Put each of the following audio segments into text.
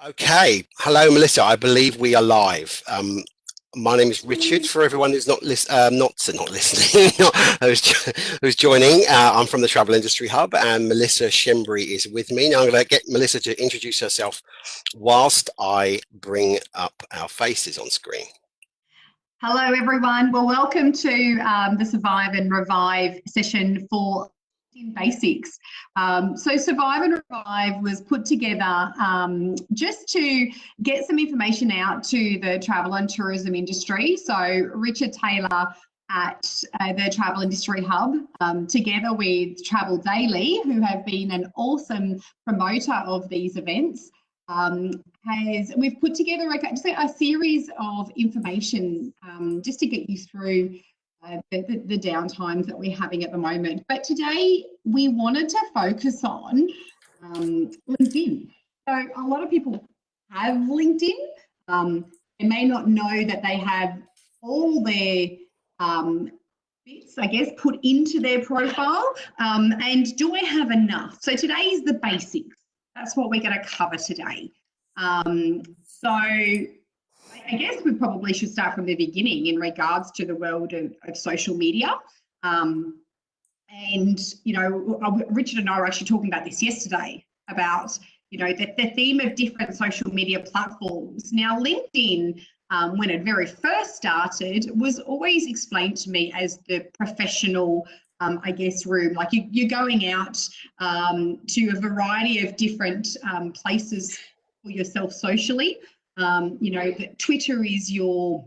Okay. Hello, Melissa. I believe we are live. My name is Richard. For everyone who's not listening, who's joining, I'm from the Travel Industry Hub, and Melissa Shembry is with me. Now I'm going to get Melissa to introduce herself whilst I bring up our faces on screen. Hello, everyone. Well, welcome to the Survive and Revive session for basics. So Survive and Revive was put together just to get some information out to the travel and tourism industry. So Richard Taylor at the Travel Industry Hub, together with Travel Daily, who have been an awesome promoter of these events, we've put together a series of information just to get you through the downtimes that we're having at the moment. But today we wanted to focus on LinkedIn. So a lot of people have LinkedIn. They may not know that they have all their bits, I guess, put into their profile. And do I have enough? So today is the basics. That's what we're going to cover today. So I guess we probably should start from the beginning in regards to the world of social media. And, you know, Richard and I were actually talking about this yesterday about, you know, the theme of different social media platforms. Now, LinkedIn, when it very first started, was always explained to me as the professional I guess, room. Like you're going out to a variety of different places for yourself socially. You know, Twitter is your,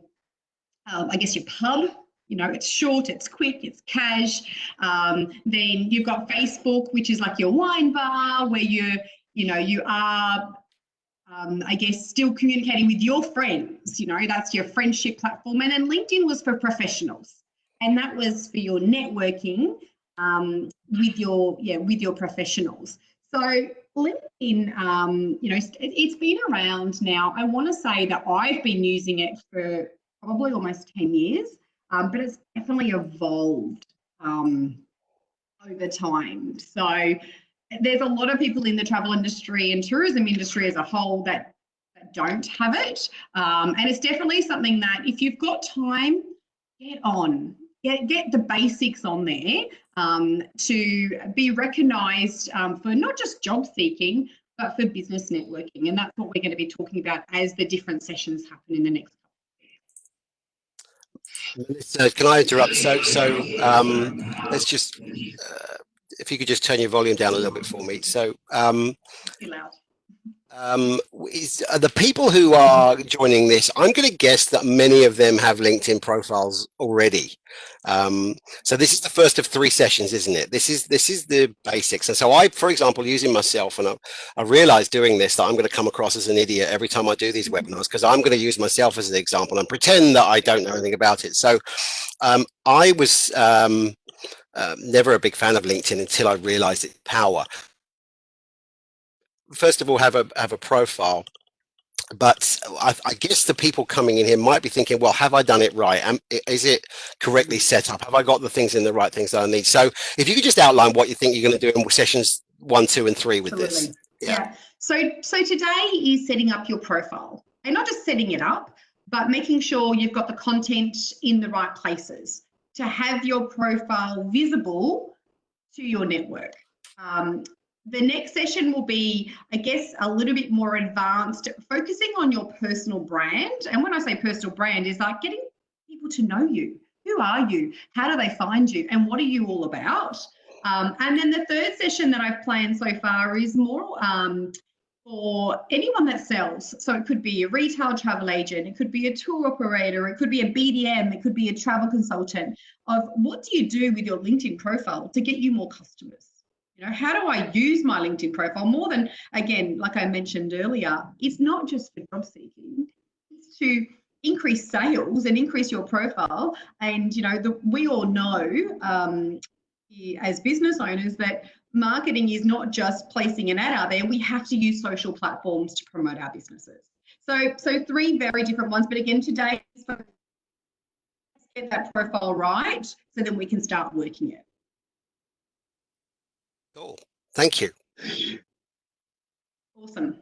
I guess, your pub. You know, it's short, it's quick, it's cash. Then you've got Facebook, which is like your wine bar, where you are, I guess, still communicating with your friends. You know, that's your friendship platform. And then LinkedIn was for professionals. And that was for your networking with your professionals. So LinkedIn, you know, it's been around now. I want to say that I've been using it for probably almost 10 years, but it's definitely evolved over time. So there's a lot of people in the travel industry and tourism industry as a whole that don't have it. And it's definitely something that if you've got time, get on. Get the basics on there to be recognised for not just job seeking, but for business networking. And that's what we're going to be talking about as the different sessions happen in the next couple of years. So can I interrupt? So let's just, if you could just turn your volume down a little bit for me. So Too loud. The people who are joining this, I'm going to guess that many of them have LinkedIn profiles already. So this is the first of 3 sessions, isn't it? This is the basics. And so I, for example, using myself, and I realized doing this that I'm going to come across as an idiot every time I do these webinars, because I'm going to use myself as an example and pretend that I don't know anything about it. So I was never a big fan of LinkedIn until I realized its power. First of all, have a profile, but I guess the people coming in here might be thinking, well, have I done it right? Is it correctly set up? Have I got the things in the right things that I need? So if you could just outline what you think you're going to do in sessions 1, 2, and 3 with Absolutely. this. Yeah. So today is setting up your profile, and not just setting it up, but making sure you've got the content in the right places to have your profile visible to your network. The next session will be, I guess, a little bit more advanced, focusing on your personal brand. And when I say personal brand, is like getting people to know you. Who are you? How do they find you? And what are you all about? And then the third session that I've planned so far is more for anyone that sells. So it could be a retail travel agent, it could be a tour operator, it could be a BDM, it could be a travel consultant, of what do you do with your LinkedIn profile to get you more customers? You know, how do I use my LinkedIn profile more than, again, like I mentioned earlier, it's not just for job seeking, it's to increase sales and increase your profile. And, you know, we all know as business owners that marketing is not just placing an ad out there. We have to use social platforms to promote our businesses. So 3 very different ones. But again, today, let's get that profile right so then we can start working it. Cool. Thank you. Awesome.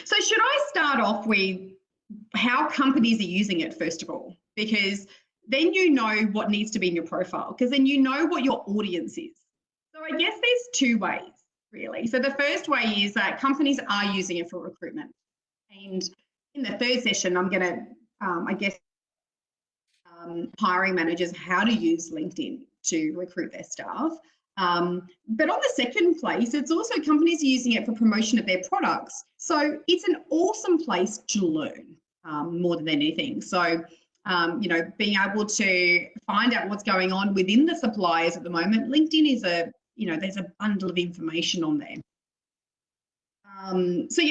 So should I start off with how companies are using it, first of all? Because then you know what needs to be in your profile, because then you know what your audience is. So I guess there's two ways, really. So the first way is that companies are using it for recruitment. And in the third session, I'm going to, I guess, hiring managers how to use LinkedIn to recruit their staff. But on the second place, it's also companies are using it for promotion of their products. So it's an awesome place to learn more than anything. So, you know, being able to find out what's going on within the suppliers at the moment. LinkedIn is there's a bundle of information on there. So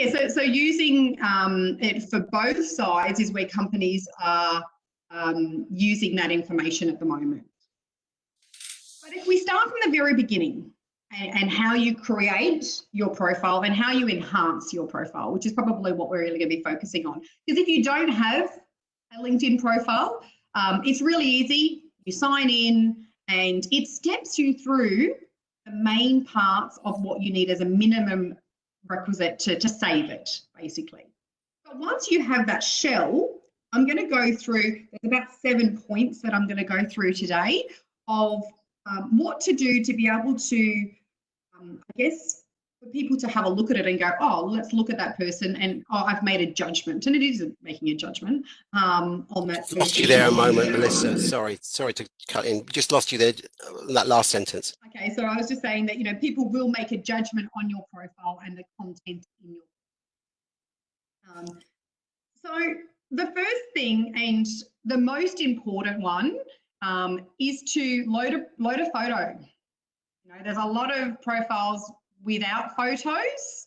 using it for both sides is where companies are using that information at the moment. But if we start from the very beginning and how you create your profile and how you enhance your profile, which is probably what we're really going to be focusing on. Because if you don't have a LinkedIn profile, it's really easy. You sign in and it steps you through the main parts of what you need as a minimum requisite to save it, basically. But once you have that shell, I'm going to go through, there's about 7 points that I'm going to go through today of what to do to be able to, I guess, for people to have a look at it and go, oh, let's look at that person and, oh, I've made a judgment. And it isn't making a judgment on that person. Lost you there a moment, Melissa. Sorry to cut in. Just lost you there in that last sentence. Okay, so I was just saying that, you know, people will make a judgment on your profile and the content in your so the first thing and the most important one is to load a photo. You know, there's a lot of profiles without photos,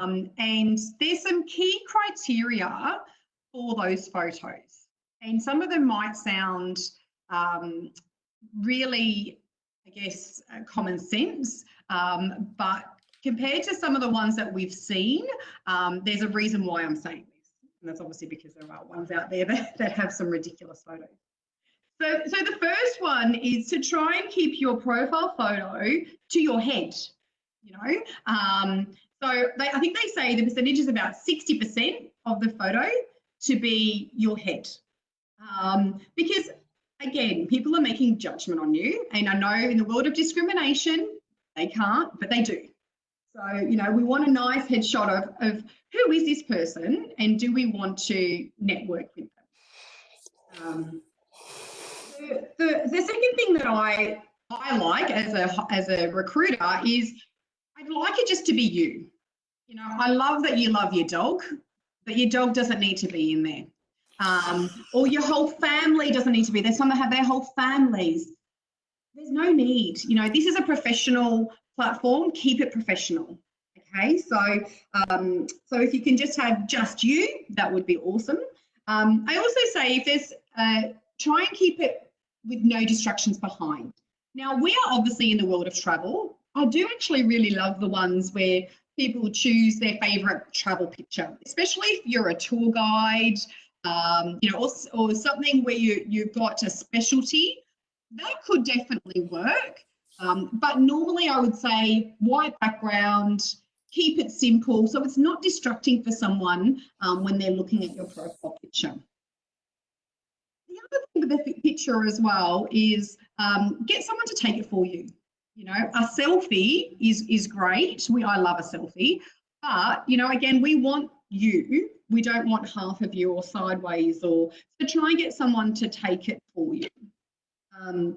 and there's some key criteria for those photos. And some of them might sound really, I guess, common sense, but compared to some of the ones that we've seen, there's a reason why I'm saying this. And that's obviously because there are ones out there that have some ridiculous photos. So the first one is to try and keep your profile photo to your head, you know. I think they say the percentage is about 60% of the photo to be your head. Because, again, people are making judgment on you. And I know in the world of discrimination, they can't, but they do. So, you know, we want a nice headshot of who is this person and do we want to network with them. The second thing that I like as a recruiter is I'd like it just to be you. You know, I love that you love your dog, but your dog doesn't need to be in there. Or your whole family doesn't need to be there. Some have their whole families. There's no need. You know, this is a professional platform. Keep it professional. Okay, so if you can just have just you, that would be awesome. I also say if there's try and keep it with no distractions behind. Now, we are obviously in the world of travel. I do actually really love the ones where people choose their favourite travel picture, especially if you're a tour guide, you know, or something where you've got a specialty. That could definitely work. But normally I would say white background, keep it simple so it's not distracting for someone when they're looking at your profile picture. The other thing with the picture as well is get someone to take it for you. You know, a selfie is great. I love a selfie, but you know, again, we want you. We don't want half of you or sideways, or so try and get someone to take it for you. And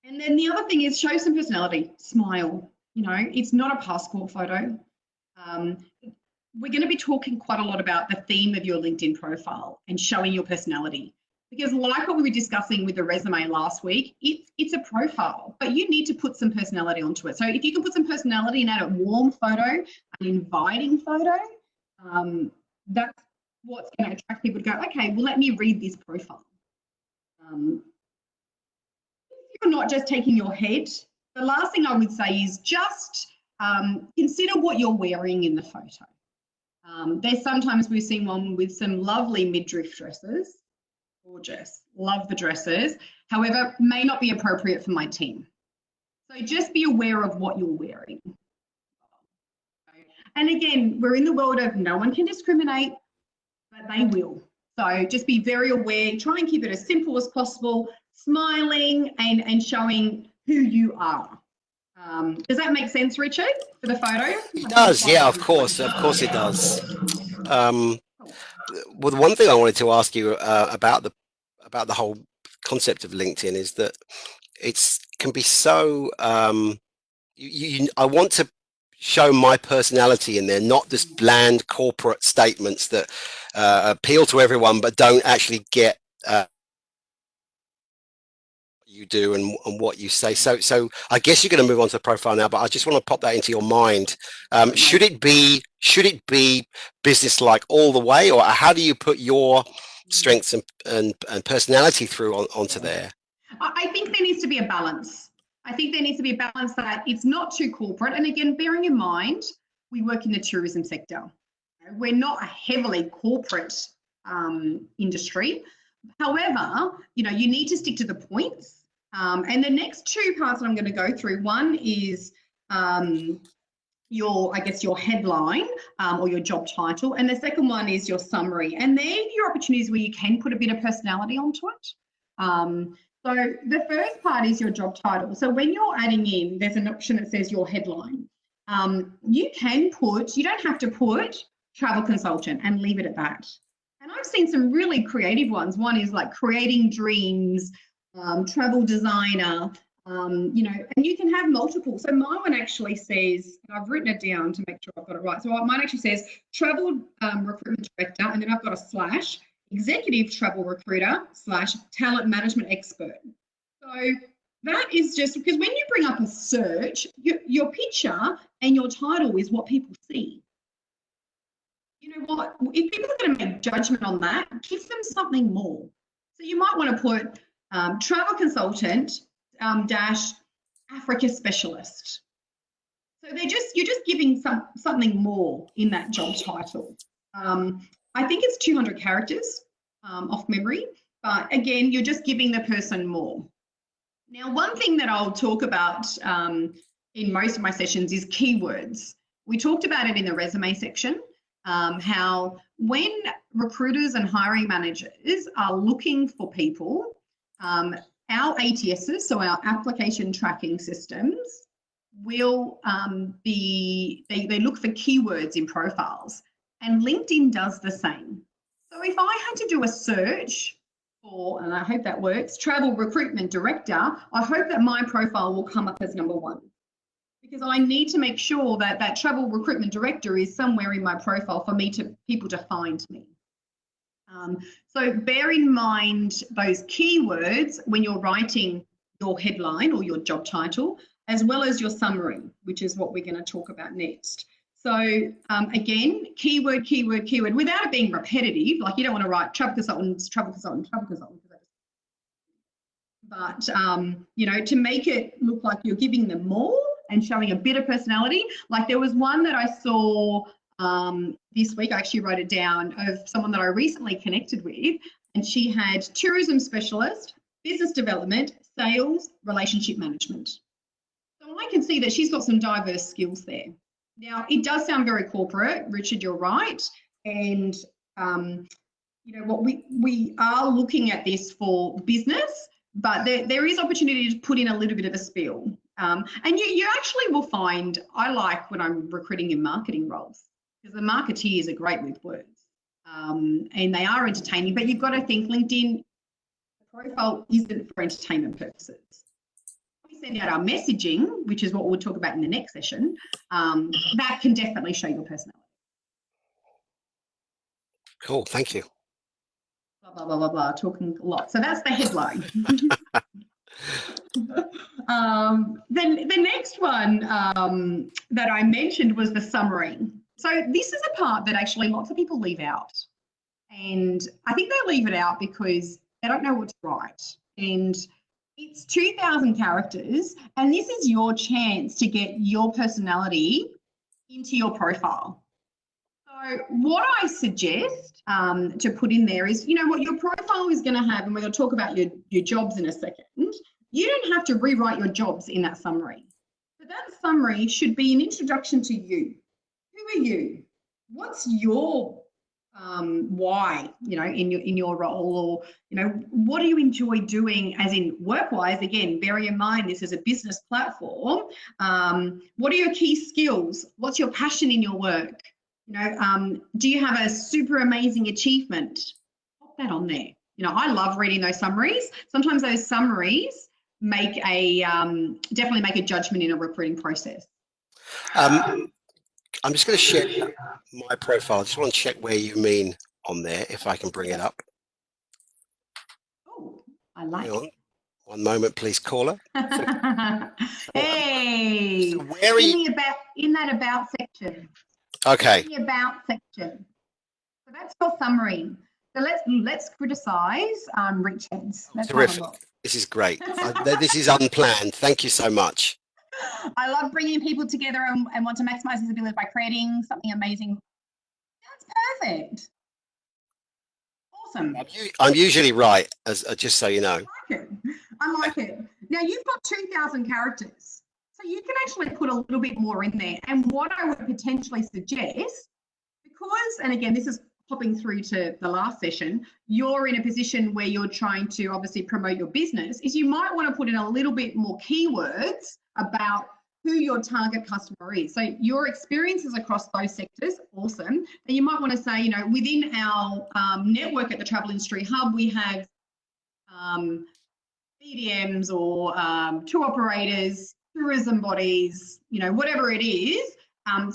then the other thing is show some personality, smile. You know, it's not a passport photo. We're going to be talking quite a lot about the theme of your LinkedIn profile and showing your personality. Because like what we were discussing with the resume last week, it's a profile, but you need to put some personality onto it. So if you can put some personality and add a warm photo, an inviting photo, that's what's going to attract people to go, okay, well, let me read this profile. If you're not just taking your head, the last thing I would say is just consider what you're wearing in the photo. There's sometimes we've seen one with some lovely midriff dresses. Gorgeous, love the dresses, however, may not be appropriate for my team. So just be aware of what you're wearing. And again, we're in the world of no one can discriminate, but they will. So just be very aware, try and keep it as simple as possible, smiling and showing who you are. Does that make sense, Richard, for the photo? It does, yeah, of course it does. Well, the one thing I wanted to ask you about the whole concept of LinkedIn is that it's can be so. I want to show my personality in there, not just bland corporate statements that appeal to everyone but don't actually get you do and what you say. So I guess you're going to move on to the profile now, but I just want to pop that into your mind. Should it be business like all the way, or how do you put your strengths and personality through onto there? I think there needs to be a balance. I think there needs to be a balance that it's not too corporate. And again, bearing in mind, we work in the tourism sector. We're not a heavily corporate industry. However, you need to stick to the points. And the next two parts that I'm going to go through, one is your headline or your job title, and the second one is your summary. And they're your opportunities where you can put a bit of personality onto it. So the first part is your job title. So when you're adding in, there's an option that says your headline. You don't have to put travel consultant and leave it at that. And I've seen some really creative ones. One is like creating dreams, travel designer, and you can have multiple. So my one actually says, and I've written it down to make sure I've got it right. So mine actually says travel recruitment director, and then I've got a slash, executive travel recruiter / talent management expert. So that is just because when you bring up a search, your picture and your title is what people see. You know what? If people are going to make judgment on that, give them something more. So you might want to put travel consultant -- Africa specialist. So you're just giving something more in that job title. I think it's 200 characters off memory, but again, you're just giving the person more. Now, one thing that I'll talk about in most of my sessions is keywords. We talked about it in the resume section, how when recruiters and hiring managers are looking for people, our ATSs, so our application tracking systems, will they look for keywords in profiles, and LinkedIn does the same. So if I had to do a search for, and I hope that works, travel recruitment director, I hope that my profile will come up as number one, because I need to make sure that that travel recruitment director is somewhere in my profile for people to find me. So bear in mind those keywords when you're writing your headline or your job title, as well as your summary, which is what we're going to talk about next. So again, keyword, without it being repetitive. Like you don't want to write travel consultant. But, to make it look like you're giving them more and showing a bit of personality. Like there was one that I saw this week, I actually wrote it down, of someone that I recently connected with, and she had tourism specialist, business development, sales, relationship management. So I can see that she's got some diverse skills there. Now, it does sound very corporate, Richard, you're right. And, what we are looking at this for business, but there is opportunity to put in a little bit of a spiel. And you actually will find, I like when I'm recruiting in marketing roles, because the marketeers are great with words and they are entertaining, but you've got to think LinkedIn profile isn't for entertainment purposes. We send out our messaging, which is what we'll talk about in the next session, that can definitely show your personality. Cool, thank you. Blah, blah, blah, blah, blah, talking a lot. So that's the headline. Then the next one that I mentioned was the summary. So this is a part that actually lots of people leave out. And I think they leave it out because they don't know what to write. And it's 2,000 characters, and this is your chance to get your personality into your profile. So what I suggest to put in there is, what your profile is going to have, and we're going to talk about your jobs in a second. You don't have to rewrite your jobs in that summary. But that summary should be an introduction to you. who are you? What's your why, in your role, or, what do you enjoy doing as in work-wise? Again, bearing in mind this is a business platform. What are your key skills? What's your passion in your work? Do you have a super amazing achievement? Pop that on there. I love reading those summaries. Sometimes those summaries make definitely make a judgment in a recruiting process. I'm just going to share my profile. I just want to check where you mean on there, if I can bring it up. Oh, I like Hang on. One moment, please, caller. Hey, So where are you? In that about section. Okay. In the about section. So that's your summary. So let's criticize Richard's. Terrific. This is great. This is unplanned. Thank you so much. I love bringing people together and want to maximize his ability by creating something amazing. That's perfect. Awesome. I'm usually right, as just so you know. I like it. Now you've got 2,000 characters, so you can actually put a little bit more in there. And what I would potentially suggest, because, and again, this is popping through to the last session, you're in a position where you're trying to obviously promote your business, is you might want to put in a little bit more keywords about who your target customer is. So your experiences across those sectors, awesome. And you might want to say, within our network at the Travel Industry Hub, we have BDMs or tour operators, tourism bodies, whatever it is,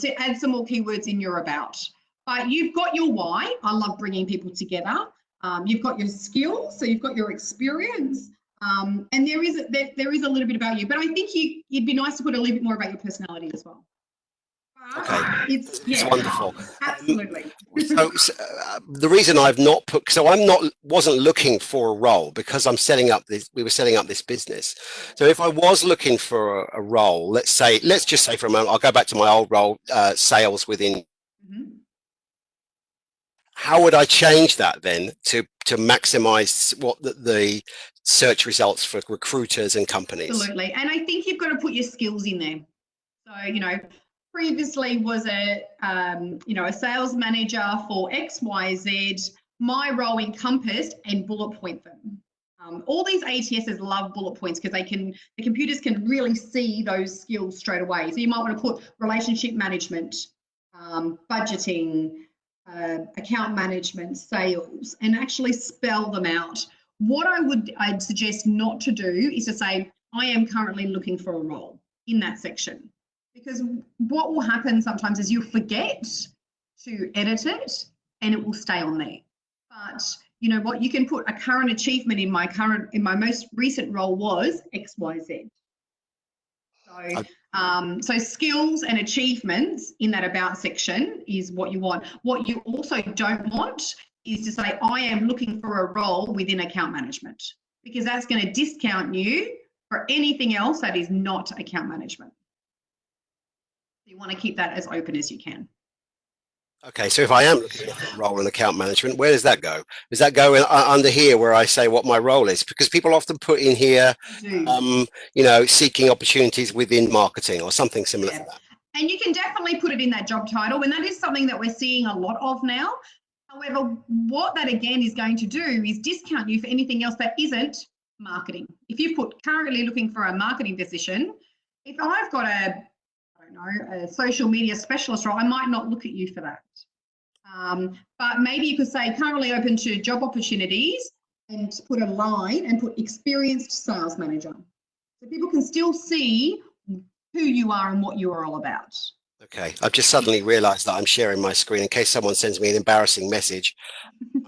to add some more keywords in your about. But you've got your why. I love bringing people together. You've got your skills, so you've got your experience. And there is a little bit about you, but I think you'd be nice to put a little bit more about your personality as well. Okay, it's wonderful. Absolutely. So the reason I've not put, so wasn't looking for a role because I'm setting up this. We were setting up this business. So if I was looking for a role, let's just say for a moment, I'll go back to my old role, sales within. Mm-hmm. How would I change that then to maximize what the search results for recruiters and companies? Absolutely. And I think you've got to put your skills in there. So, previously was a sales manager for XYZ. My role encompassed and bullet point them. All these ATSs love bullet points because the computers can really see those skills straight away. So you might want to put relationship management, budgeting, account management, sales, and actually spell them out. What I'd suggest not to do is to say, I am currently looking for a role in that section. Because what will happen sometimes is you'll forget to edit it and it will stay on there. But you know what? You can put a current achievement in my most recent role was XYZ. So skills and achievements in that about section is what you want. What you also don't want is to say, I am looking for a role within account management, because that's going to discount you for anything else that is not account management. You want to keep that as open as you can. Okay, so if I am looking at a role in account management, where does that go? Does that go under here where I say what my role is? Because people often put in here, seeking opportunities within marketing or something similar to that. And you can definitely put it in that job title, and that is something that we're seeing a lot of now. However, what that again is going to do is discount you for anything else that isn't marketing. If you put currently looking for a marketing position, if I've got a social media specialist role, I might not look at you for that. But maybe you could say currently open to job opportunities and put a line and put experienced sales manager. So people can still see who you are and what you are all about. Okay, I've just suddenly realized that I'm sharing my screen. In case someone sends me an embarrassing message,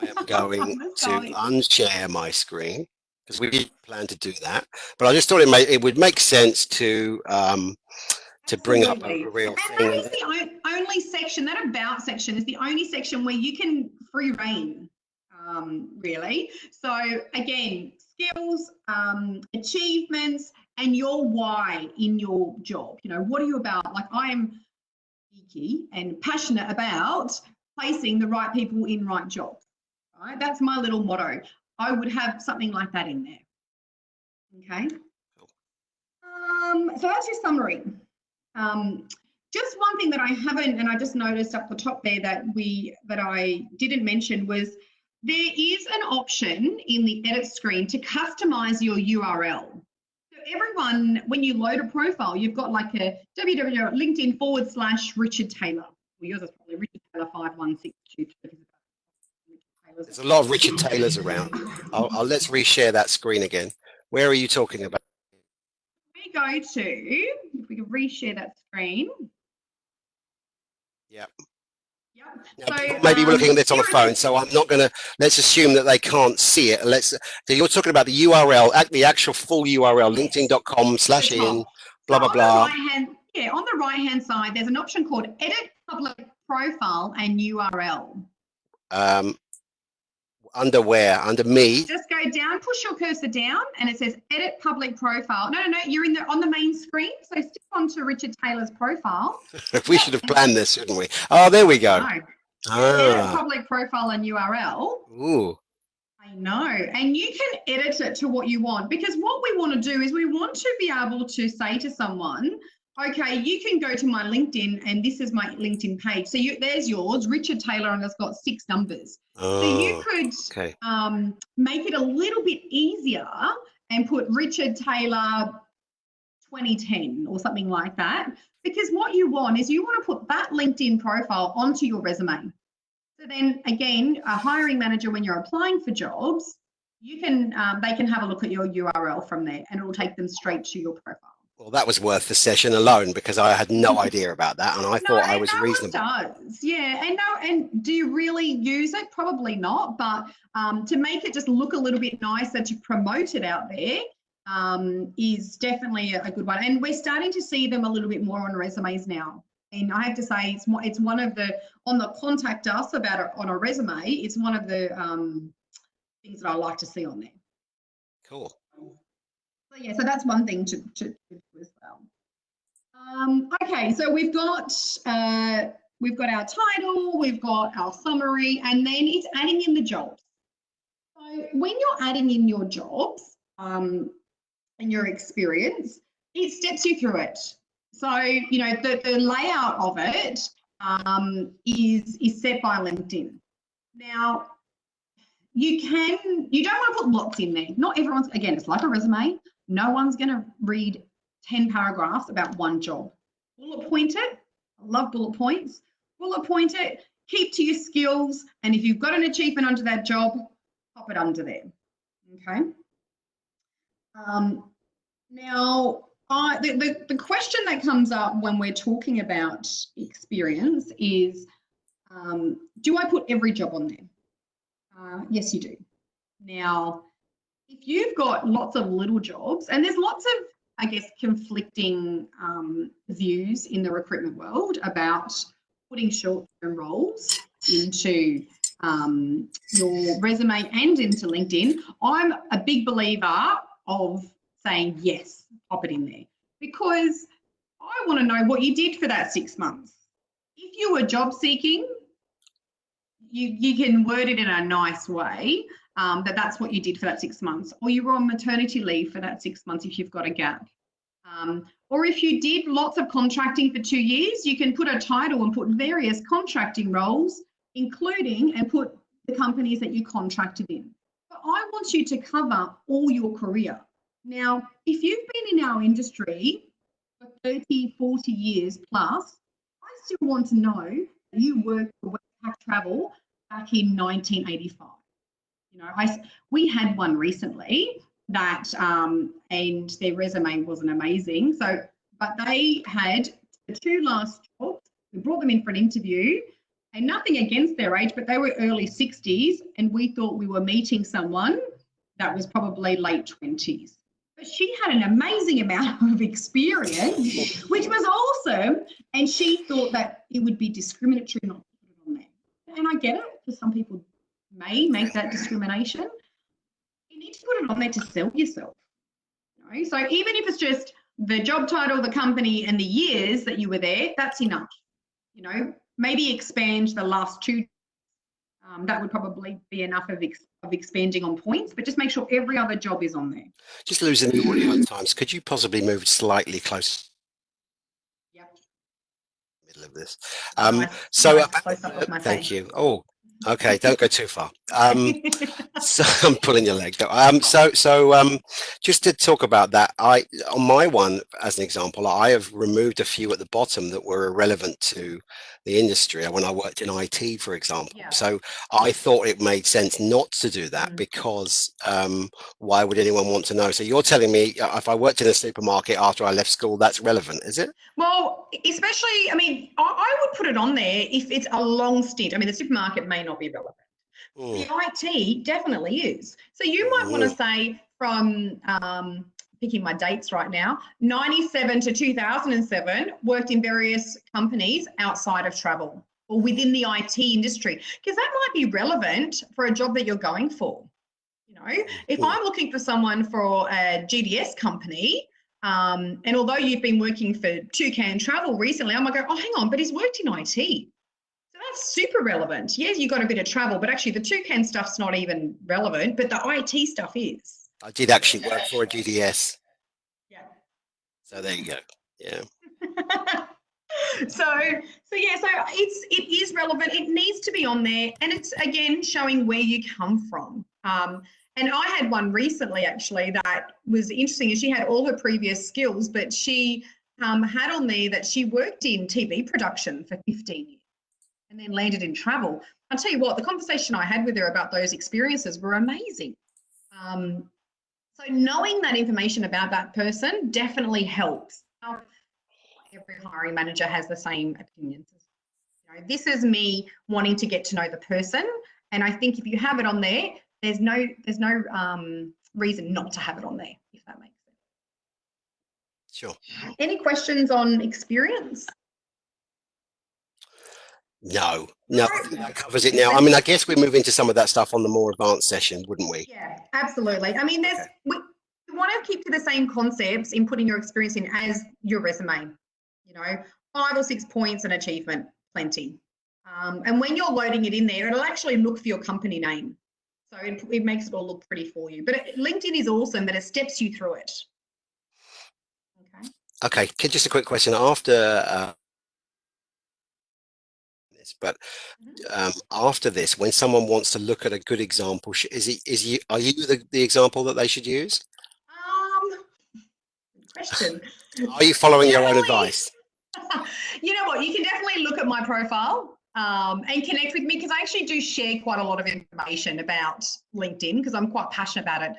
I am going to unshare my screen because we did plan to do that. But I just thought it would make sense to bring up a real thing. And that is the only section, that about section is the only section where you can free reign, really. So again, skills, achievements, and your why in your job. What are you about? Like, I am geeky and passionate about placing the right people in right jobs. Right? That's my little motto. I would have something like that in there. Okay. So that's your summary. just one thing that I haven't, and I just noticed up the top there that I didn't mention was there is an option in the edit screen to customize your URL. So everyone, when you load a profile, you've got like a www.linkedin/Richard Taylor. Well, yours is probably Richard Taylor 5162. There's a lot of Richard Taylors around. Let's reshare that screen again. Where are you talking about? We go to, if we can reshare that screen. Yeah. Yep. Now, So, people may be looking at this on a phone, so I'm not going to, let's assume that they can't see it. So you're talking about the URL, the actual full URL, linkedin.com/in, blah, blah, blah. On the right-hand side, there's an option called Edit Public Profile and URL. Under where? Under me? Just go down, push your cursor down, and it says Edit Public Profile. No, you're on the main screen, so stick onto Richard Taylor's profile. We should have planned this, shouldn't we? Oh, there we go. No. Edit Public Profile and URL. Ooh. I know, and you can edit it to what you want, because what we want to do is we want to be able to say to someone, okay, you can go to my LinkedIn and this is my LinkedIn page. So there's yours, Richard Taylor, and it's got 6 numbers. Oh, so you could make it a little bit easier and put Richard Taylor 2010 or something like that, because what you want is you want to put that LinkedIn profile onto your resume. So then again, a hiring manager, when you're applying for jobs, you can they can have a look at your URL from there and it will take them straight to your profile. Well, that was worth the session alone, because I had no idea about that, and I thought I was reasonable. Does. Yeah, and do you really use it? Probably not, but to make it just look a little bit nicer, to promote it out there, is definitely a good one. And we're starting to see them a little bit more on resumes now. And I have to say, it's one of the, on the contact us about it on a resume, it's one of the things that I like to see on there. Cool. So yeah, so that's one thing to do as well. Okay, so we've got our title, we've got our summary, and then it's adding in the jobs. So when you're adding in your jobs and your experience, it steps you through it. So, you know, the layout of it is set by LinkedIn. Now, you don't want to put lots in there. Not everyone's, again, it's like a resume. No one's going to read 10 paragraphs about one job. Bullet point it. I love bullet points. Bullet point it. Keep to your skills. And if you've got an achievement under that job, pop it under there. Okay. Now, the question that comes up when we're talking about experience is, do I put every job on there? Yes, you do. Now, if you've got lots of little jobs, and there's lots of, I guess, conflicting views in the recruitment world about putting short-term roles into your resume and into LinkedIn, I'm a big believer of saying, yes, pop it in there, because I want to know what you did for that 6 months. If you were job seeking, you can word it in a nice way, that's what you did for that 6 months, or you were on maternity leave for that 6 months if you've got a gap. Or if you did lots of contracting for 2 years, you can put a title and put various contracting roles, including, and put the companies that you contracted in. But I want you to cover all your career. Now, if you've been in our industry for 30, 40 years plus, I still want to know that you worked for Westpac Travel back in 1985. You know, we had one recently that, and their resume wasn't amazing. So, but they had the 2 last jobs. We brought them in for an interview, and nothing against their age, but they were early 60s, and we thought we were meeting someone that was probably late 20s. But she had an amazing amount of experience, which was awesome, and she thought that it would be discriminatory not to put it on there. And I get it, because some people may make that discrimination. You need to put it on there to sell yourself. You know? So even if it's just the job title, the company, and the years that you were there, that's enough. You know, maybe expand the last 2. That would probably be enough of expanding on points, but just make sure every other job is on there. Just losing the audio at times. Could you possibly move slightly closer? Yep. middle of this. Nice, So nice close up of my thank face. you. Oh, okay. Don't go too far. So I'm pulling your leg. Just to talk about that, on my one as an example, I have removed a few at the bottom that were irrelevant to the industry when I worked in IT, for example. Yeah. So I thought it made sense not to do that because why would anyone want to know? So you're telling me if I worked in a supermarket after I left school, that's relevant, is it? Well, especially, I mean, I would put it on there if it's a long stint. I mean, the supermarket may not be relevant. The IT definitely is. So you might want to say from, picking my dates right now, 97 to 2007, worked in various companies outside of travel or within the IT industry, because that might be relevant for a job that you're going for. You know, if I'm looking for someone for a GDS company, and although you've been working for Toucan Travel recently, I might go, oh, hang on, but he's worked in IT. That's super relevant. Yes, you got a bit of travel, but actually the Toucan stuff's not even relevant, but the IT stuff is. I did actually work for a GDS. Yeah. So there you go. Yeah. So it is relevant. It needs to be on there, and it's again showing where you come from. And I had one recently actually that was interesting, and she had all her previous skills, but she had on there that she worked in TV production for 15 years. And then landed in travel. I'll tell you what, the conversation I had with her about those experiences were amazing. So knowing that information about that person definitely helps. Now, every hiring manager has the same opinions. You know, this is me wanting to get to know the person, and I think if you have it on there, there's no reason not to have it on there, if that makes sense. Sure. Any questions on experience? No, I think that covers it now. I mean, I guess we move into some of that stuff on the more advanced session, wouldn't we? Yeah, absolutely. I mean, we want to keep to the same concepts in putting your experience in as your resume. You know, 5 or 6 points and achievement, plenty. And when you're loading it in there, it'll actually look for your company name. So it makes it all look pretty for you. But LinkedIn is awesome, but it steps you through it. Okay, just a quick question. After after this, when someone wants to look at a good example, are you the example that they should use? Good question. Are you following your own advice? You know what? You can definitely look at my profile and connect with me, because I actually do share quite a lot of information about LinkedIn because I'm quite passionate about it.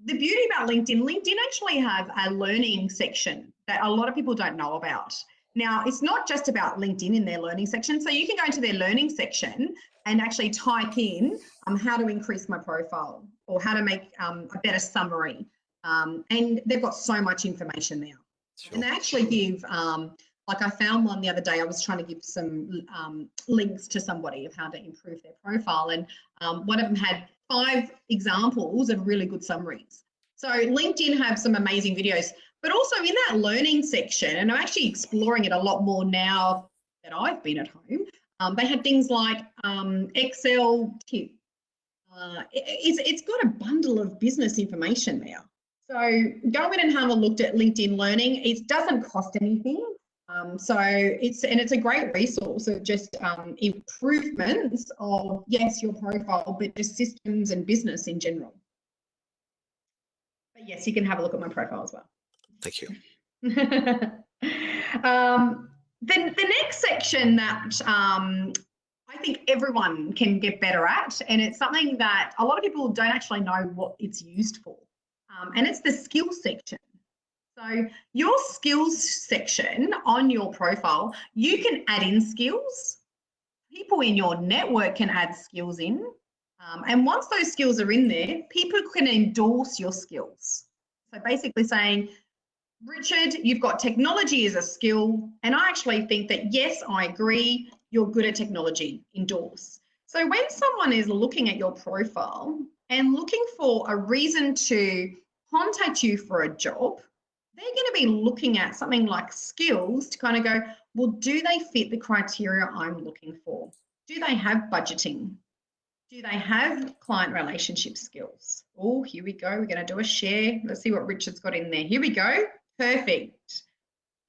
The beauty about LinkedIn actually have a learning section that a lot of people don't know about. Now, it's not just about LinkedIn in their learning section. So you can go into their learning section and actually type in how to increase my profile or how to make a better summary. And they've got so much information there. Sure. And they actually give, like I found one the other day, I was trying to give some links to somebody of how to improve their profile. And one of them had 5 examples of really good summaries. So LinkedIn have some amazing videos, but also in that learning section, and I'm actually exploring it a lot more now that I've been at home, they had things like Excel tip. It's got a bundle of business information there. So go in and have a look at LinkedIn Learning. It doesn't cost anything. So it's a great resource of just improvements of, yes, your profile, but just systems and business in general. But yes, you can have a look at my profile as well. Thank you. The next section that I think everyone can get better at, and it's something that a lot of people don't actually know what it's used for, and it's the skills section. So your skills section on your profile, you can add in skills. People in your network can add skills in. And once those skills are in there, people can endorse your skills. So basically saying, Richard, you've got technology as a skill. And I actually think that, yes, I agree, you're good at technology, endorse. So when someone is looking at your profile and looking for a reason to contact you for a job, they're going to be looking at something like skills to kind of go, well, do they fit the criteria I'm looking for? Do they have budgeting? Do they have client relationship skills? Oh, here we go. We're going to do a share. Let's see what Richard's got in there. Here we go. Perfect.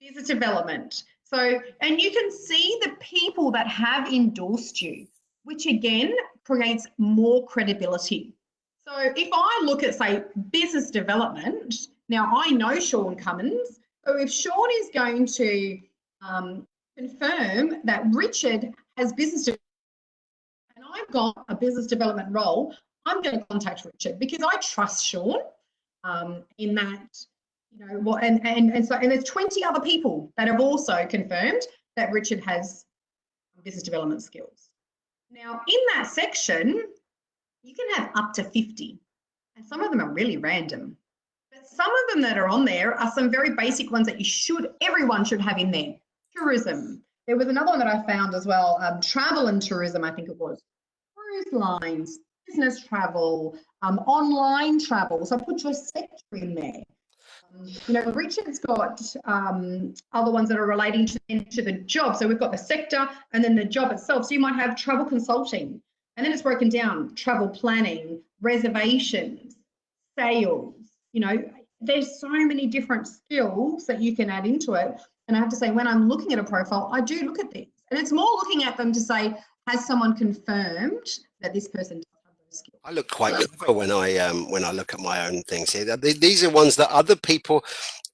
Business development. So, and you can see the people that have endorsed you, which again creates more credibility. So if I look at, say, business development, now I know Sean Cummins. So if Sean is going to confirm that Richard has business development and I've got a business development role, I'm going to contact Richard because I trust Sean in that, you know, what, and so, and there's 20 other people that have also confirmed that Richard has business development skills. Now, in that section, you can have up to 50, and some of them are really random. But some of them that are on there are some very basic ones that everyone should have in there. Tourism. There was another one that I found as well, travel and tourism, I think it was. Cruise lines, business travel, online travel. So put your sector in there. You know, Richard's got other ones that are relating to the job. So we've got the sector and then the job itself. So you might have travel consulting, and then it's broken down: travel planning, reservations, sales. You know, there's so many different skills that you can add into it. And I have to say, when I'm looking at a profile, I do look at these, and it's more looking at them to say, has someone confirmed that this person does have those skills? I look quite clever when I look at my own things here. These are ones that other people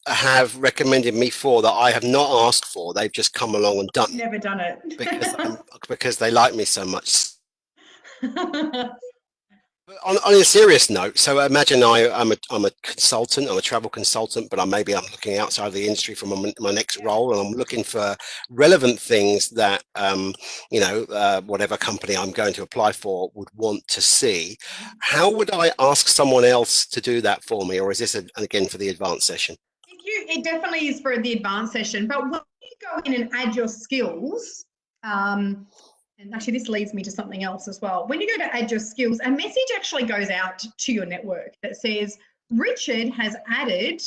have recommended me for that I have not asked for. They've just come along and done. Never done it because they like me so much. On a serious note, so imagine I'm a consultant, I'm a travel consultant, but maybe I'm looking outside of the industry for my next role, and I'm looking for relevant things that you know, whatever company I'm going to apply for would want to see. How would I ask someone else to do that for me, or is this again for the advanced session? It definitely is for the advanced session, but when you go in and add your skills, and actually this leads me to something else as well. When you go to add your skills, a message actually goes out to your network that says, Richard has added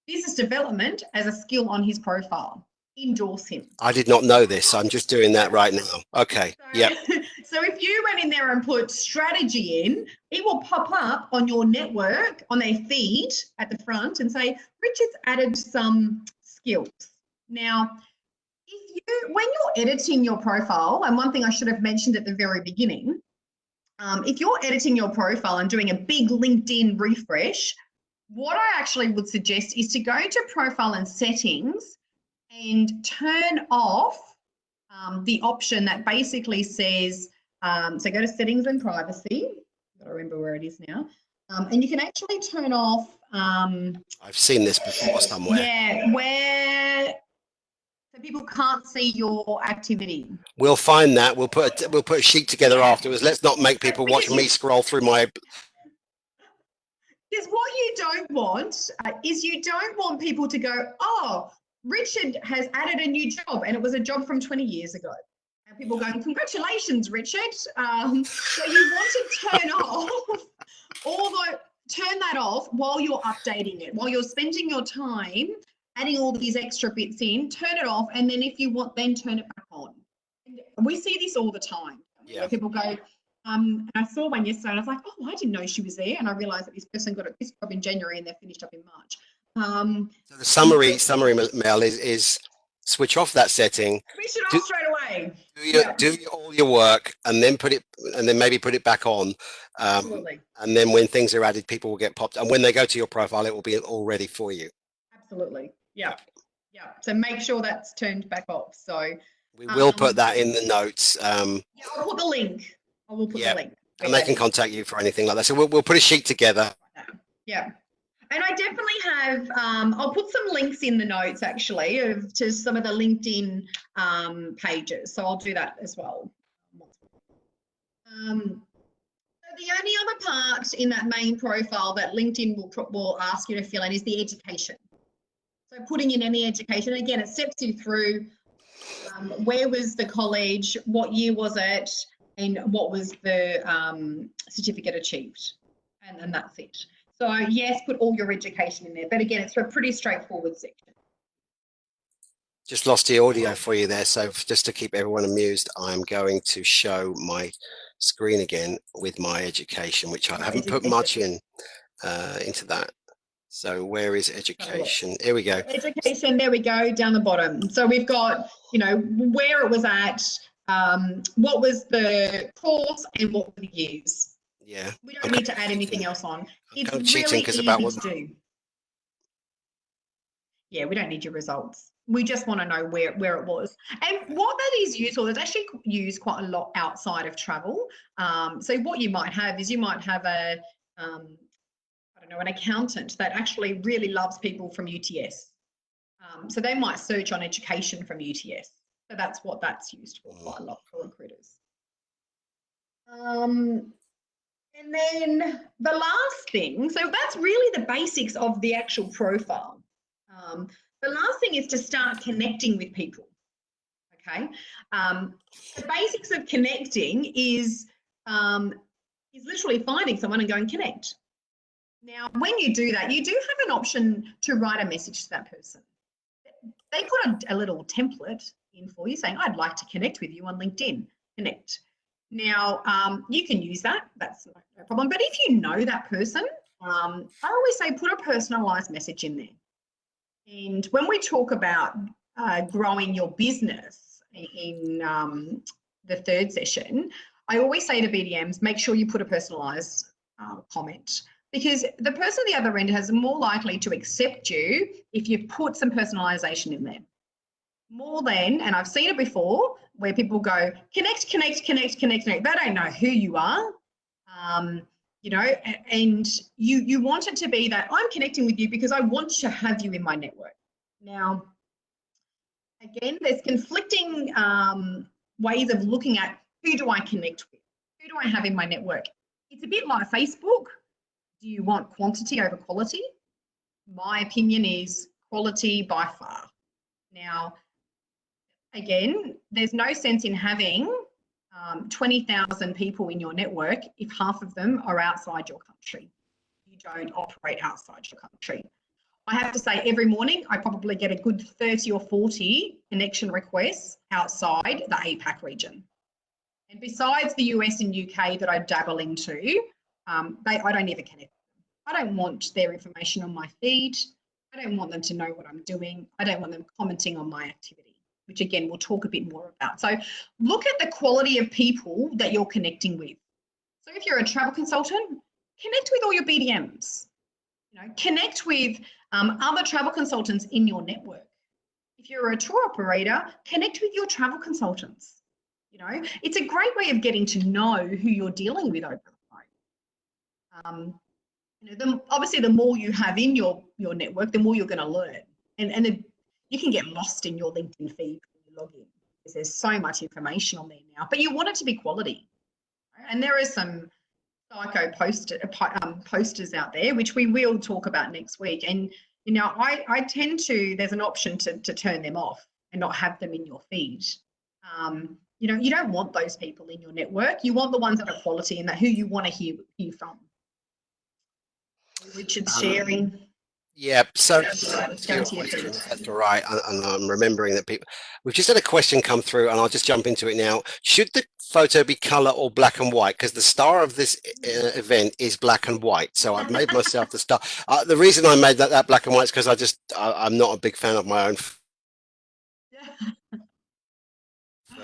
business development as a skill on his profile. Endorse him. I did not know this. I'm just doing that right now. Okay. Yeah. So if you went in there and put strategy in, it will pop up on your network, on their feed at the front, and say, Richard's added some skills. Now, when you're editing your profile, and one thing I should have mentioned at the very beginning, if you're editing your profile and doing a big LinkedIn refresh, what I actually would suggest is to go to profile and settings and turn off the option that basically says, so go to settings and privacy. I've got to remember where it is now. And you can actually turn off. I've seen this before somewhere. Yeah, where so people can't see your activity. We'll find that. We'll put a sheet together afterwards. Let's not make people watch me scroll through my. Because what you don't want is you don't want people to go, oh, Richard has added a new job, and it was a job from 20 years ago. And people going, congratulations, Richard. So you want to turn that off while you're updating it, while you're spending your time adding all these extra bits in, turn it off, and then if you want, then turn it back on. And we see this all the time. Yeah. People go, and I saw one yesterday, and I was like, oh, I didn't know she was there, and I realised that this person got this job in January and they're finished up in March. So the summary, Mel, is switch off that setting. Switch it off straight away. Do all your work, and then maybe put it back on. Absolutely. And then when things are added, people will get popped, and when they go to your profile, it will be all ready for you. Absolutely. Yeah. So make sure that's turned back off. So we will put that in the notes. I'll put the link. I will put the link. And they can contact you for anything like that. So we'll put a sheet together. Yeah. And I definitely have, I'll put some links in the notes actually to some of the LinkedIn pages. So I'll do that as well. So the only other part in that main profile that LinkedIn will ask you to fill in is the education. So putting in any education, again, it steps you through where was the college, what year was it, and what was the certificate achieved, and that's it. So yes, put all your education in there, but again, it's a pretty straightforward section. Just lost the audio for you there, so just to keep everyone amused, I'm going to show my screen again with my education, which I haven't put much into that. So where is education? Here we go. Education, there we go, down the bottom. So we've got, you know, where it was at, what was the course and what were the years. Yeah. We don't need to add anything else on. It's I'm cheating really because easy about what to do. Yeah, we don't need your results. We just want to know where it was. And what that is useful, it's actually used quite a lot outside of travel. So what you might have is you might have a, I don't know, an accountant that actually really loves people from UTS. So they might search on education from UTS. So that's what that's used for quite a lot for recruiters. And then the last thing, so that's really the basics of the actual profile. The last thing is to start connecting with people. Okay, the basics of connecting is literally finding someone and going connect. Now, when you do that, you do have an option to write a message to that person. They put a little template in for you saying, "I'd like to connect with you on LinkedIn." Connect. Now, you can use that. That's no problem. But if you know that person, I always say put a personalised message in there. And when we talk about growing your business in the third session, I always say to BDMs, make sure you put a personalised comment, because the person at the other end is more likely to accept you if you put some personalisation in there. More than, and I've seen it before, where people go, connect, connect, connect, connect, connect. They don't know who you are, you know, and you want it to be that I'm connecting with you because I want to have you in my network. Now, again, there's conflicting ways of looking at who do I connect with? Who do I have in my network? It's a bit like Facebook. Do you want quantity over quality? My opinion is quality by far. Now, again, there's no sense in having 20,000 people in your network if half of them are outside your country. You don't operate outside your country. I have to say every morning I probably get a good 30 or 40 connection requests outside the APAC region. And besides the US and UK that I dabble into, I don't ever connect with them. I don't want their information on my feed. I don't want them to know what I'm doing. I don't want them commenting on my activity, which again, we'll talk a bit more about. So look at the quality of people that you're connecting with. So if you're a travel consultant, connect with all your BDMs. You know, connect with other travel consultants in your network. If you're a tour operator, connect with your travel consultants. You know, it's a great way of getting to know who you're dealing with over the phone. You know, obviously, the more you have in your network, the more you're going to learn. And you can get lost in your LinkedIn feed when you log in, because there's so much information on there now. But you want it to be quality. And there are some psycho posters out there, which we will talk about next week. And, you know, I tend to, there's an option to turn them off and not have them in your feed. You know, you don't want those people in your network. You want the ones that are quality and that who you want to hear from. Richard's sharing. Yeah, so That's that's all right. And I'm remembering that we've just had a question come through, and I'll just jump into it now. Should the photo be color or black and white? Because the star of this event is black and white. So I've made myself the star. The reason I made that black and white is because I'm not a big fan of my own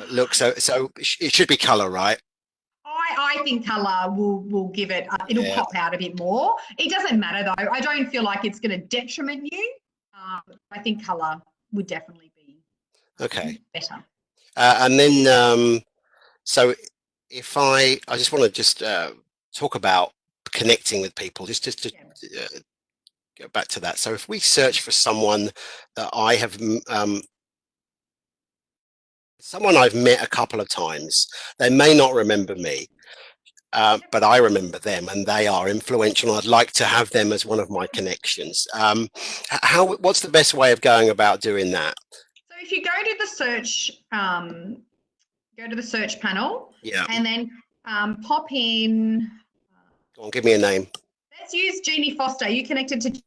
look. So it should be color, right? I think colour will give it, it'll pop out a bit more. It doesn't matter though. I don't feel like it's going to detriment you. I think colour would definitely be better. And then, so if I just want to talk about connecting with people, just to go back to that. So if we search for someone that I have, someone I've met a couple of times, they may not remember me, but I remember them, and they are influential. I'd like to have them as one of my connections. What's the best way of going about doing that? So if you go to the search panel, and then pop in. Go on, give me a name. Let's use Jeannie Foster. Are you connected to?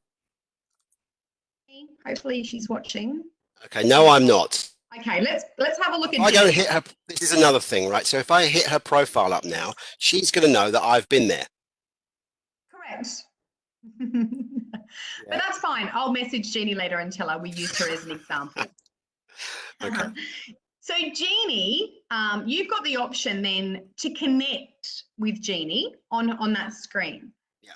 Hopefully she's watching. Okay, no, I'm not. Okay, let's have a look at. I don't hit her. This is another thing, right? So if I hit her profile up now, she's going to know that I've been there. Correct. But that's fine. I'll message Jeannie later and tell her we used her as an example. Okay. So Jeannie, you've got the option then to connect with Jeannie on that screen. Yeah.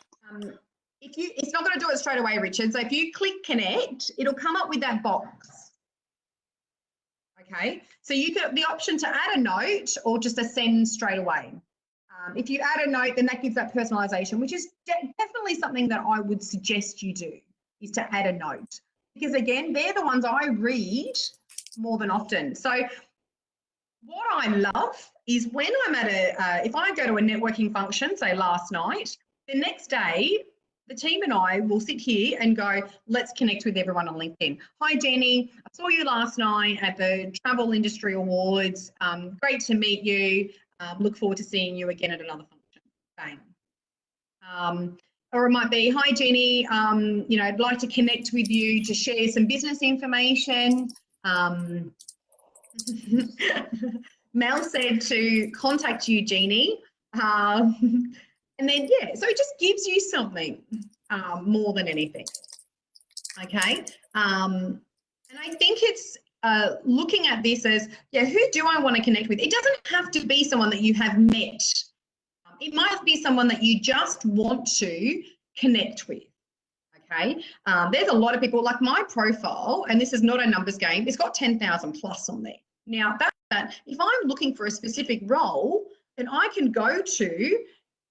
It's not going to do it straight away, Richard. So if you click connect, it'll come up with that box. Okay. So you get the option to add a note or just to send straight away. If you add a note, then that gives that personalization, which is definitely something that I would suggest you do, is to add a note. Because again, they're the ones I read more than often. So what I love is when I'm at if I go to a networking function, say last night, the next day, the team and I will sit here and go, let's connect with everyone on LinkedIn. Hi, Jenny. I saw you last night at the Travel Industry Awards. Great to meet you. Look forward to seeing you again at another function. Bang. Or it might be, hi, Jenny. I'd like to connect with you to share some business information. Mel said to contact you, Jeannie. And then, yeah, so it just gives you something more than anything. Okay. And I think it's looking at this as, yeah, who do I want to connect with? It doesn't have to be someone that you have met. It might be someone that you just want to connect with. Okay. There's a lot of people, like my profile, and this is not a numbers game, it's got 10,000 plus on there. Now, that if I'm looking for a specific role, then I can go to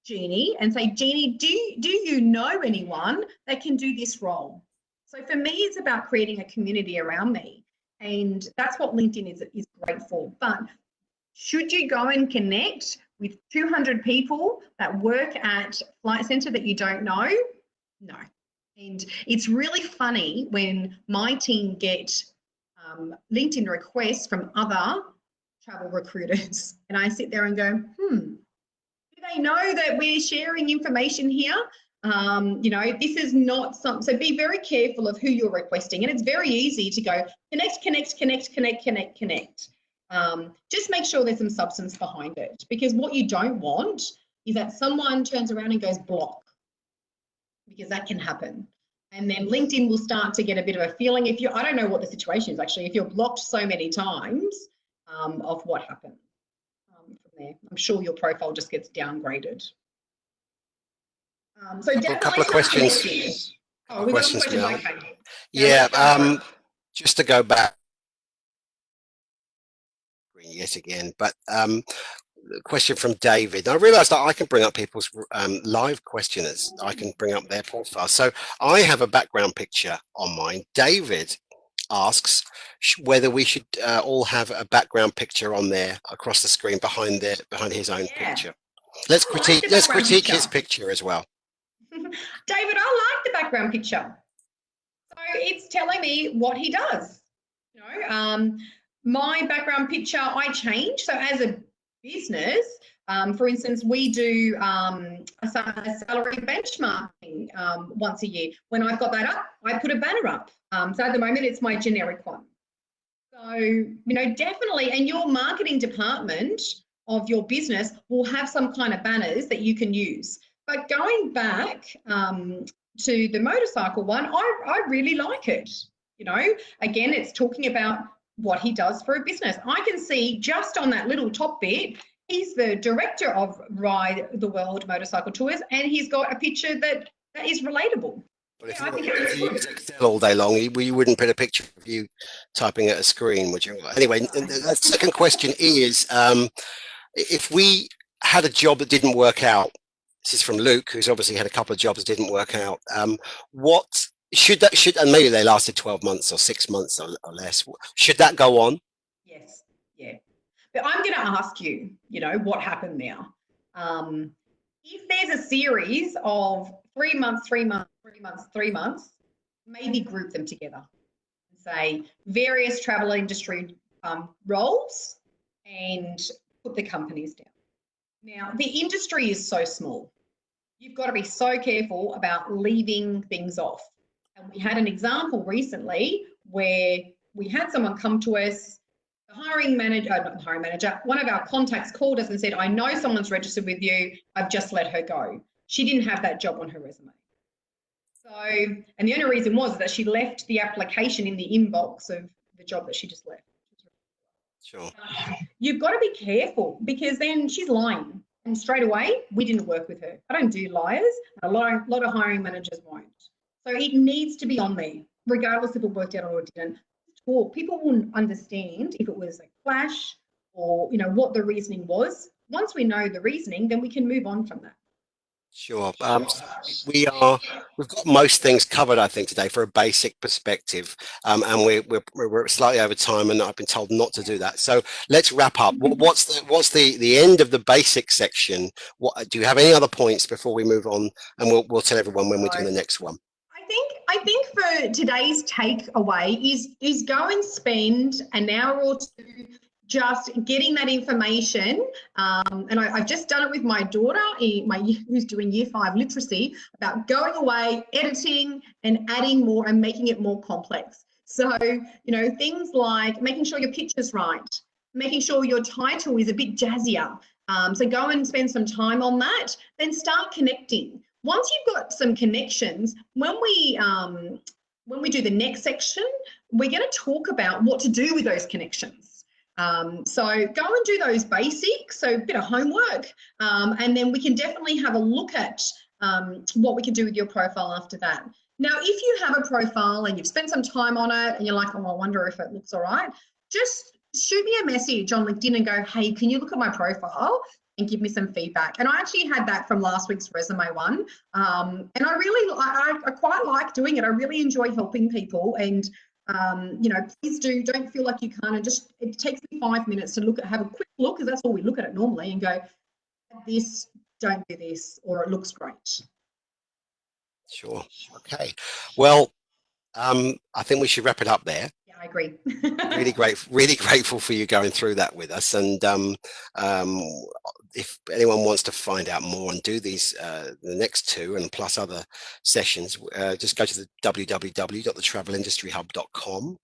Jeannie and say, Jeannie, do you know anyone that can do this role? So for me, it's about creating a community around me. And that's what LinkedIn is great for. But should you go and connect with 200 people that work at Flight Centre that you don't know? No. And it's really funny when my team get LinkedIn requests from other travel recruiters. And I sit there and go, do they know that we're sharing information here? This is not something, so be very careful of who you're requesting. And it's very easy to go connect. Just make sure there's some substance behind it, because what you don't want is that someone turns around and goes block, because that can happen. And then LinkedIn will start to get a bit of a feeling I don't know what the situation is actually, if you're blocked so many times of what happened from there. I'm sure your profile just gets downgraded. So a couple of questions. Oh, we got questions. Mel. Okay. Yeah. Just to go back yet again, but question from David. I realized that I can bring up people's live questioners. I can bring up their profile. So I have a background picture on mine. David asks whether we should all have a background picture on there across the screen behind his own picture. Let's critique his picture as well. David, I like the background picture. So it's telling me what he does. My background picture I change. So as a business, for instance, we do a salary benchmarking once a year. When I've got that up, I put a banner up. So at the moment, it's my generic one. So, definitely, and your marketing department of your business will have some kind of banners that you can use. But going back to the motorcycle one, I really like it. Again, it's talking about what he does for a business. I can see just on that little top bit, he's the director of Ride the World Motorcycle Tours, and he's got a picture that is relatable. But if you use Excel all day long, you wouldn't put a picture of you typing at a screen, would you? Anyway, the second question is, if we had a job that didn't work out, this is from Luke, who's obviously had a couple of jobs that didn't work out, what should and maybe they lasted 12 months or 6 months or less, should that go on? Yes, yeah. But I'm going to ask you, what happened now? If there's a series of 3 months, 3 months, 3 months, 3 months, maybe group them together and say various travel industry roles and put the companies down. Now, the industry is so small. You've got to be so careful about leaving things off. And we had an example recently where we had someone come to us, one of our contacts called us and said, I know someone's registered with you, I've just let her go. She didn't have that job on her resume. So, and the only reason was that she left the application in the inbox of the job that she just left. Sure. You've got to be careful because then she's lying. And straight away, we didn't work with her. I don't do liars. A lot of hiring managers won't. So it needs to be on there, regardless if it worked out or it didn't. Talk. People will understand if it was a clash or, you know, what the reasoning was. Once we know the reasoning, then we can move on from that. Sure. We've got most things covered, I think, today for a basic perspective, and we're slightly over time, and I've been told not to do that. So let's wrap up. What's the end of the basic section? What do you have any other points before we move on? And we'll tell everyone when we're doing the next one. I think for today's takeaway is go and spend an hour or two just getting that information. And I've just done it with my daughter, who's doing Year 5 literacy, about going away, editing and adding more and making it more complex. So, you know, things like making sure your picture's right, making sure your title is a bit jazzier. So go and spend some time on that, then start connecting. Once you've got some connections, when we do the next section, we're going to talk about what to do with those connections. So go and do those basics, so a bit of homework, and then we can definitely have a look at what we can do with your profile after that. Now, if you have a profile and you've spent some time on it and you're like, oh, I wonder if it looks all right, just shoot me a message on LinkedIn and go, hey, can you look at my profile and give me some feedback? And I actually had that from last week's resume one. And I quite like doing it. I really enjoy helping people. And you know, please don't feel like you can't. And just, it takes me 5 minutes to have a quick look, because that's all we look at it normally, and go, this, don't do this, or it looks great. Sure. Okay. Well, I think we should wrap it up there. Yeah, I agree. Really grateful for you going through that with us. And if anyone wants to find out more and do these, the next two and plus other sessions, just go to the www.thetravelindustryhub.com.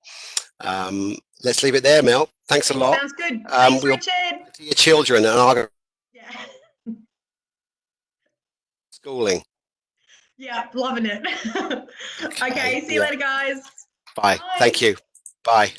Let's leave it there, Mel. Thanks a lot. Sounds good. Thanks, Richard. To your children, and I'll go Yeah. schooling. Yeah, loving it. Okay, see you later, guys. Bye. Thank you. Bye.